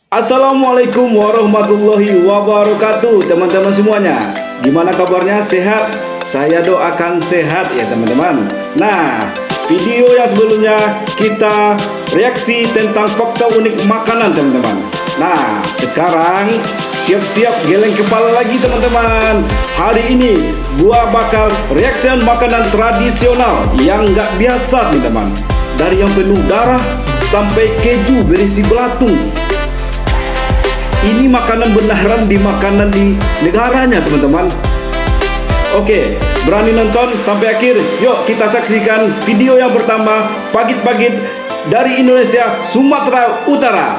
Assalamualaikum warahmatullahi wabarakatuh, teman-teman semuanya. Gimana kabarnya? Sehat? Saya doakan sehat ya teman-teman. Nah, video yang sebelumnya kita reaksi tentang fakta unik makanan teman-teman. Nah, sekarang siap-siap geleng kepala lagi teman-teman. Hari ini gua bakal reaksi makanan tradisional yang nggak biasa teman-teman. Dari yang penuh darah sampai keju berisi belatung. Ini makanan beneran makanan di negaranya teman-teman. Oke, berani nonton sampai akhir? Yuk kita saksikan video yang pertama, pagit-pagit dari Indonesia, Sumatera Utara.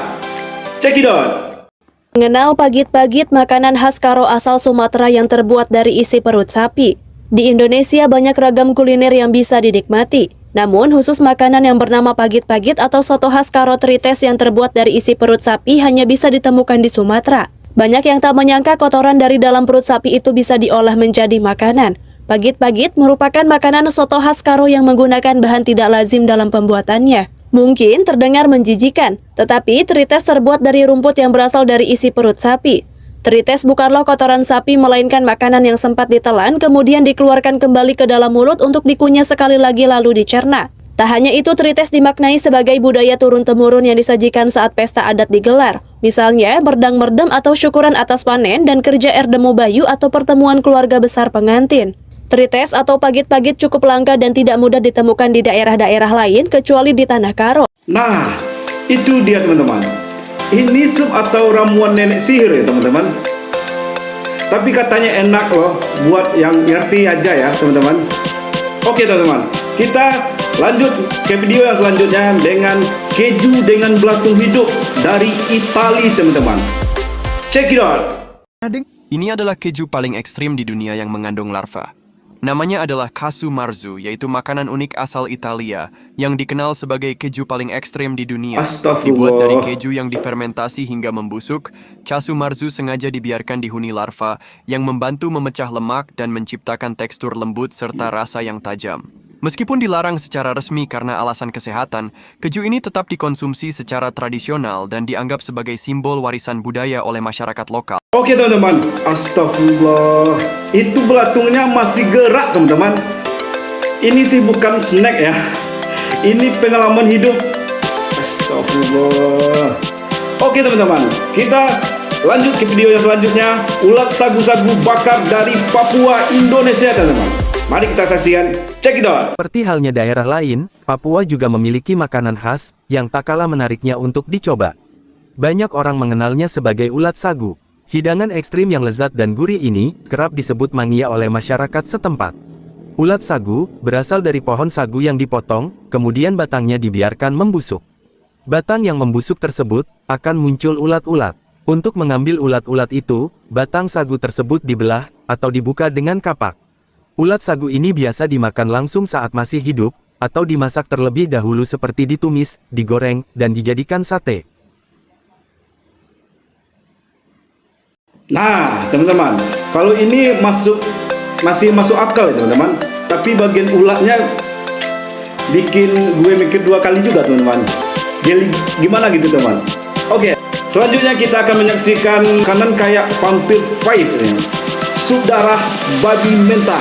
Check it out. Mengenal pagit-pagit, makanan khas Karo asal Sumatera yang terbuat dari isi perut sapi. Di Indonesia banyak ragam kuliner yang bisa dinikmati. Namun, khusus makanan yang bernama pagit-pagit atau soto khas Karo Trites yang terbuat dari isi perut sapi hanya bisa ditemukan di Sumatera. Banyak yang tak menyangka kotoran dari dalam perut sapi itu bisa diolah menjadi makanan. Pagit-pagit merupakan makanan soto khas Karo yang menggunakan bahan tidak lazim dalam pembuatannya. Mungkin terdengar menjijikan, tetapi trites terbuat dari rumput yang berasal dari isi perut sapi. Trites bukanlah kotoran sapi, melainkan makanan yang sempat ditelan, kemudian dikeluarkan kembali ke dalam mulut untuk dikunyah sekali lagi lalu dicerna. Tak hanya itu, trites dimaknai sebagai budaya turun-temurun yang disajikan saat pesta adat digelar. Misalnya, merdang-merdem atau syukuran atas panen dan kerja erdemu bayu atau pertemuan keluarga besar pengantin. Trites atau pagit-pagit cukup langka dan tidak mudah ditemukan di daerah-daerah lain kecuali di Tanah Karo. Nah, itu dia teman-teman. Ini sup atau ramuan nenek sihir ya teman-teman. Tapi katanya enak loh, buat yang ngerti aja ya teman-teman. Oke teman-teman, kita lanjut ke video yang selanjutnya dengan keju dengan belatung hidup dari Italia teman-teman. Check it out. Ini adalah keju paling ekstrim di dunia yang mengandung larva. Namanya adalah casu marzu, yaitu makanan unik asal Italia yang dikenal sebagai keju paling ekstrem di dunia. Dibuat dari keju yang difermentasi hingga membusuk, casu marzu sengaja dibiarkan dihuni larva yang membantu memecah lemak dan menciptakan tekstur lembut serta rasa yang tajam. Meskipun dilarang secara resmi karena alasan kesehatan, keju ini tetap dikonsumsi secara tradisional dan dianggap sebagai simbol warisan budaya oleh masyarakat lokal. Oke teman-teman, astagfirullah, itu belatungnya masih gerak teman-teman. Ini sih bukan snack ya, ini pengalaman hidup. Astagfirullah. Oke teman-teman, kita lanjut ke video yang selanjutnya. Ulat sagu-sagu bakar dari Papua, Indonesia teman-teman. Mari kita saksikan, check it out. Seperti halnya daerah lain, Papua juga memiliki makanan khas yang tak kalah menariknya untuk dicoba. Banyak orang mengenalnya sebagai ulat sagu. Hidangan ekstrim yang lezat dan gurih ini kerap disebut mania oleh masyarakat setempat. Ulat sagu berasal dari pohon sagu yang dipotong, kemudian batangnya dibiarkan membusuk. Batang yang membusuk tersebut akan muncul ulat-ulat. Untuk mengambil ulat-ulat itu, batang sagu tersebut dibelah atau dibuka dengan kapak. Ulat sagu ini biasa dimakan langsung saat masih hidup, atau dimasak terlebih dahulu seperti ditumis, digoreng, dan dijadikan sate. Nah, teman-teman, kalau ini masih masuk akal ya teman-teman. Tapi bagian ulatnya bikin gue mikir dua kali juga teman-teman. Jadi gimana gitu teman? Oke, selanjutnya kita akan menyaksikan makanan kayak vampire fight ya. Sup darah babi mentah.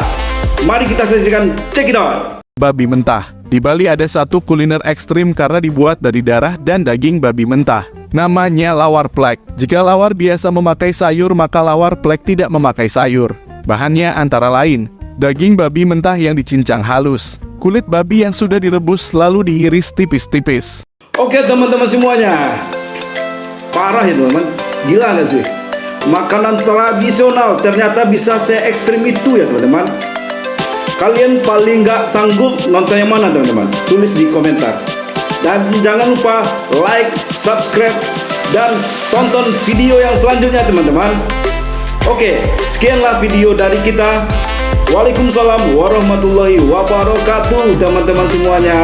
Mari kita saksikan, check it out. Babi mentah. Di Bali ada satu kuliner ekstrim karena dibuat dari darah dan daging babi mentah. Namanya lawar plek. Jika lawar biasa memakai sayur, maka lawar plek tidak memakai sayur. Bahannya antara lain, daging babi mentah yang dicincang halus, kulit babi yang sudah direbus lalu diiris tipis-tipis. Oke teman-teman semuanya, parah ya teman-teman, gila gak sih? Makanan tradisional ternyata bisa se-ekstrim itu ya teman-teman. Kalian paling gak sanggup nonton yang mana teman-teman? Tulis di komentar. Dan jangan lupa like, subscribe, dan tonton video yang selanjutnya teman-teman. Oke, sekianlah video dari kita. Waalaikumsalam warahmatullahi wabarakatuh teman-teman semuanya.